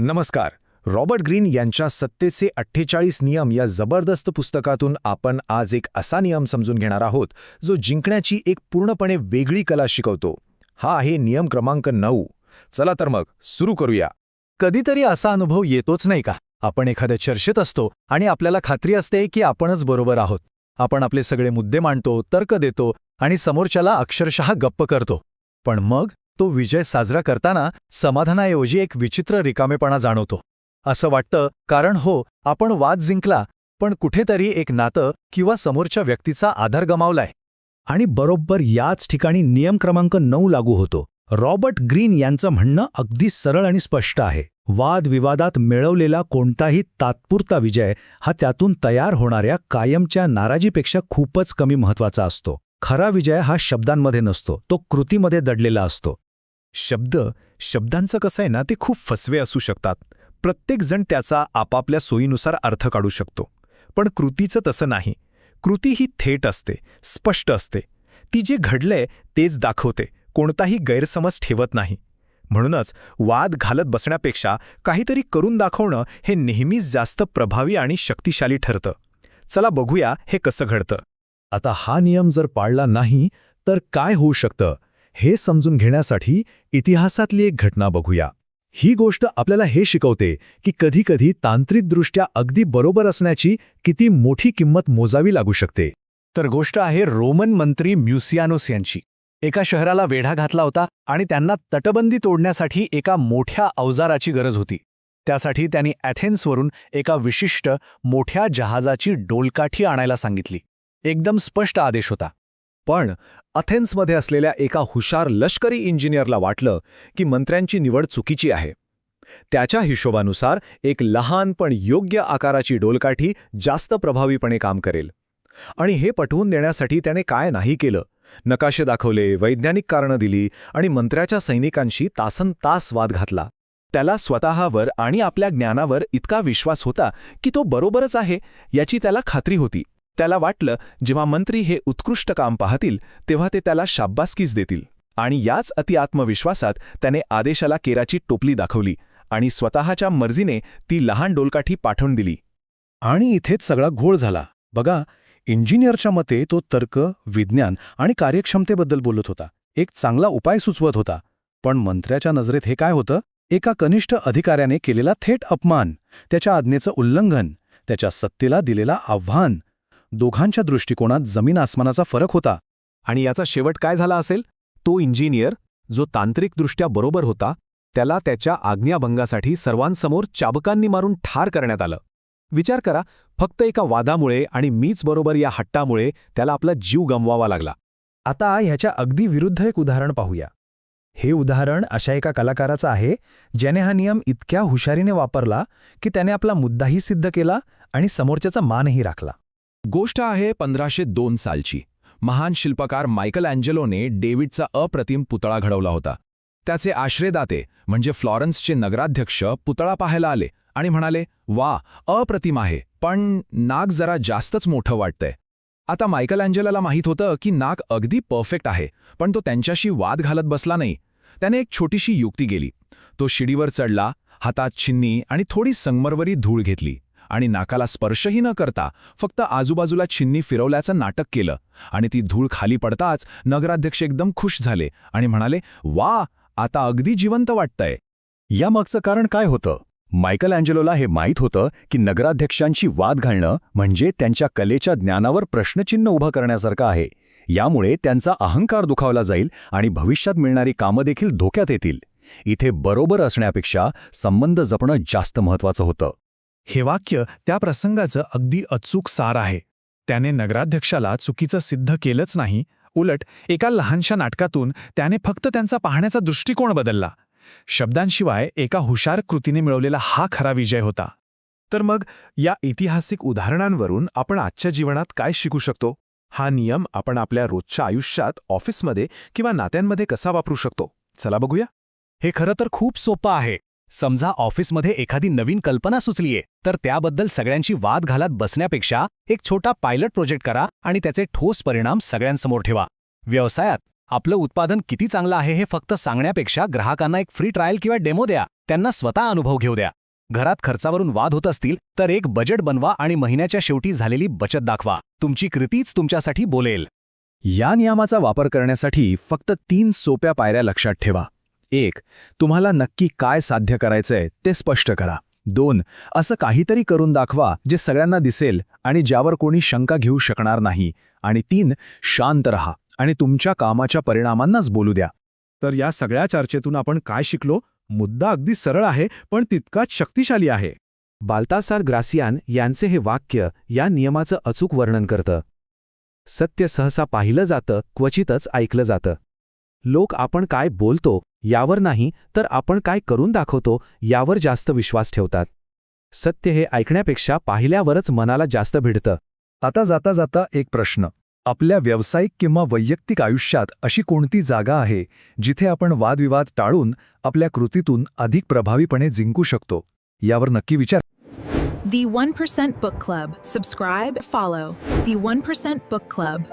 नमस्कार. Robert Greene यांच्या सत्तेचे 48 नियम या जबरदस्त पुस्तकातून आपण आज एक असा नियम समजून घेणार आहोत जो जिंकण्याची एक पूर्णपणे वेगळी कला शिकवतो. हा आहे नियम क्रमांक 9. चला तर मग सुरू करूया. कधीतरी असा अनुभव येतोच नाही का? आपण एखाद्या चर्चेत असतो आणि आपल्याला खात्री असते की आपणच बरोबर आहोत. आपण आपले सगळे मुद्दे मांडतो, तर्क देतो आणि समोरच्याला अक्षरशः गप्प करतो. पण मग तो विजय साजरा करताना समाधानाऐवजी एक विचित्र रिकामेपणा जाणवतो. असं वाटतं कारण आपण वाद जिंकला, पण कुठेतरी एक नातं किंवा समोरच्या व्यक्तीचा आधार गमावलाय. आणि बरोबर याच ठिकाणी नियम क्रमांक 9 लागू होतो. रॉबर्ट ग्रीन यांचं म्हणणं अगदी सरळ आणि स्पष्ट आहे. वादविवादात मिळवलेला कोणताही तात्पुरता विजय हा त्यातून तयार होणाऱ्या कायमच्या नाराजीपेक्षा खूपच कमी महत्वाचा असतो. खरा विजय हा शब्दांमध्ये नसतो, तो कृतीमध्ये दडलेला असतो. शब्दांचं कसं आहे ना, ते खूप फसवे असू शकतात. प्रत्येक जण त्याचा आपापल्या सोयीनुसार अर्थ काढू शकतो. पण कृतीचं तसं नाही. कृती ही थेट असते, स्पष्ट असते. ती जे घडलंय तेच दाखवते, कोणताही गैरसमज ठेवत नाही. म्हणूनच वाद घालत बसण्यापेक्षा काहीतरी करून दाखवणं हे नेहमीच जास्त प्रभावी आणि शक्तिशाली ठरतं. चला बघूया हे कसं घडतं. आता हा नियम जर पाळला नाही तर काय होऊ शकतं हे समजून घेण्यासाठी इतिहासातली एक घटना बघूया. ही गोष्ट आपल्याला हे शिकवते की कधीकधी तांत्रिकदृष्ट्या अगदी बरोबर असण्याची किती मोठी किंमत मोजावी लागू शकते. तर गोष्ट आहे रोमन मंत्री म्युसियानोस यांची. एका शहराला वेढा घातला होता आणि त्यांना तटबंदी तोडण्यासाठी एका मोठ्या अवजाराची गरज होती. त्यासाठी त्यांनी ॲथेन्सवरून एका विशिष्ट मोठ्या जहाजाची डोलकाठी आणायला सांगितली. एकदम स्पष्ट आदेश होता. पण अथेन्समध्ये असलेल्या एका हुशार लष्करी इंजिनियरला वाटलं की मंत्र्यांची निवड चुकीची आहे. त्याच्या हिशोबानुसार एक लहान पण योग्य आकाराची डोलकाठी जास्त प्रभावीपणे काम करेल. आणि हे पटवून देण्यासाठी त्याने काय नाही केलं. नकाशे दाखवले, वैज्ञानिक कारणं दिली आणि मंत्र्याच्या सैनिकांशी तासनतास वाद घातला. त्याला स्वतःवर आणि आपल्या ज्ञानावर इतका विश्वास होता की तो बरोबरच आहे याची त्याला खात्री होती. त्याला वाटलं जेव्हा मंत्री हे उत्कृष्ट काम पाहतील तेव्हा ते त्याला शाब्बासकीच देतील. आणि याच अतिआत्मविश्वासात त्याने आदेशाला केराची टोपली दाखवली आणि स्वतःच्या मर्जीने ती लहान डोलकाठी पाठवून दिली. आणि इथेच सगळा घोळ झाला. बघा, इंजिनियरच्या मते तो तर्क, विज्ञान आणि कार्यक्षमतेबद्दल बोलत होता, एक चांगला उपाय सुचवत होता. पण मंत्र्याच्या नजरेत हे काय होतं? एका कनिष्ठ अधिकाऱ्याने केलेला थेट अपमान, त्याच्या आज्ञेचं उल्लंघन, त्याच्या सत्तेला दिलेला आव्हान. दोघांच्या दृष्टिकोनात जमीन आसमानाचा फरक होता. आणि याचा शेवट काय झाला असेल? तो इंजिनियर जो तांत्रिकदृष्ट्या बरोबर होता त्याला त्याच्या आज्ञाभंगासाठी सर्वांसमोर चाबकांनी मारून ठार करण्यात आलं. विचार करा, फक्त एका वादामुळे आणि मीच बरोबर या हट्टामुळे त्याला आपला जीव गमवावा लागला. आता ह्याच्या अगदी विरुद्ध एक उदाहरण पाहूया. हे उदाहरण अशा एका कलाकाराचं आहे ज्याने हा नियम इतक्या हुशारीने वापरला की त्याने आपला मुद्दाही सिद्ध केला आणि समोरच्याचा मानही राखला. गोष्ट आहे 1502 सालची. महान शिल्पकार मायकल अँजेलोने डेव्हिडचा अप्रतिम पुतळा घडवला होता. त्याचे आश्रयदाते म्हणजे फ्लॉरन्सचे नगराध्यक्ष पुतळा पाहायला आले आणि म्हणाले, वा, अप्रतिम आहे, पण नाक जरा जास्तच मोठं वाटतंय. आता मायकल अँजेलोला माहीत होतं की नाक अगदी परफेक्ट आहे, पण तो त्यांच्याशी वाद घालत बसला नाही. त्याने एक छोटीशी युक्ती केली. तो शिडीवर चढला, हातात छिन्नी आणि थोडी संगमरवरी धूळ घेतली आणि नाकाला स्पर्शही न करता फक्त आजूबाजूला छिन्नी फिरवल्याचं नाटक केलं. आणि ती धूळ खाली पडताच नगराध्यक्ष एकदम खुश झाले आणि म्हणाले, वा, आता अगदी जिवंत वाटतंय. यामागचं कारण काय होतं? मायकल अँजेलोला हे माहीत होतं की नगराध्यक्षांशी वाद घालणं म्हणजे त्यांच्या कलेच्या ज्ञानावर प्रश्नचिन्ह उभं करण्यासारखं आहे. यामुळे त्यांचा अहंकार दुखावला जाईल आणि भविष्यात मिळणारी कामं देखील धोक्यात येतील. इथे बरोबर असण्यापेक्षा संबंध जपणं जास्त महत्वाचं होतं. हे वाक्य त्या प्रसंगाचं अगदी अचूक सार आहे. त्याने नगराध्यक्षाला चुकीचं सिद्ध केलंच नाही, उलट एका लहानशा नाटकातून त्याने फक्त त्यांचा पाहण्याचा दृष्टिकोन बदलला. शब्दांशिवाय एका हुशार कृतीने मिळवलेला हा खरा विजय होता. तर मग या ऐतिहासिक उदाहरणांवरून आपण आजच्या जीवनात काय शिकू शकतो? हा नियम आपण आपल्या रोजच्या आयुष्यात, ऑफिसमध्ये किंवा नात्यांमध्ये कसा वापरू शकतो? चला बघूया. हे खरं तर खूप सोपं आहे. समजा ऑफिसमध्ये एखादी नवीन कल्पना सुचलीये, तर त्याबद्दल सगळ्यांची वाद घालत बसण्यापेक्षा एक छोटा पायलट प्रोजेक्ट करा आणि त्याचे ठोस परिणाम सगळ्यांसमोर ठेवा. व्यवसायात आपलं उत्पादन किती चांगलं आहे हे फक्त सांगण्यापेक्षा ग्राहकांना एक फ्री ट्रायल किंवा डेमो द्या. त्यांना स्वतः अनुभव घेऊ द्या. घरात खर्चावरून वाद होत असतील तर एक बजेट बनवा आणि महिन्याच्या शेवटी झालेली बचत दाखवा. तुमची कृतीच तुमच्यासाठी बोलेल. या नियमाचा वापर करण्यासाठी फक्त 3 सोप्या पायऱ्या लक्षात ठेवा. 1. तुम्हाला नक्की काय साध्य करायचंय ते स्पष्ट करा. 2. असं काहीतरी करून दाखवा जे सगळ्यांना दिसेल आणि ज्यावर कोणी शंका घेऊ शकणार नाही. आणि 3. शांत रहा आणि तुमच्या कामाच्या परिणामांनाच बोलू द्या. तर या सगळ्या चर्चेतून आपण काय शिकलो? मुद्दा अगदी सरळ आहे, पण तितकाच शक्तिशाली आहे. बाल्तासार ग्रासियान यांचे हे वाक्य या नियमाचं अचूक वर्णन करतं. सत्य सहसा पाहिलं जातं, क्वचितच ऐकलं जातं. लोक आपण काय बोलतो यावर नाही, तर आपण काय करून दाखवतो यावर जास्त विश्वास ठेवतात. सत्य हे ऐकण्यापेक्षा पाहिल्यावरच मनाला जास्त भिडतं. आता जाता जाता एक प्रश्न. आपल्या व्यावसायिक किंवा वैयक्तिक आयुष्यात अशी कोणती जागा आहे जिथे आपण वादविवाद टाळून आपल्या कृतीतून अधिक प्रभावीपणे जिंकू शकतो? यावर नक्की विचार. The 1% Book Club. Subscribe, follow. The 1% Book Club.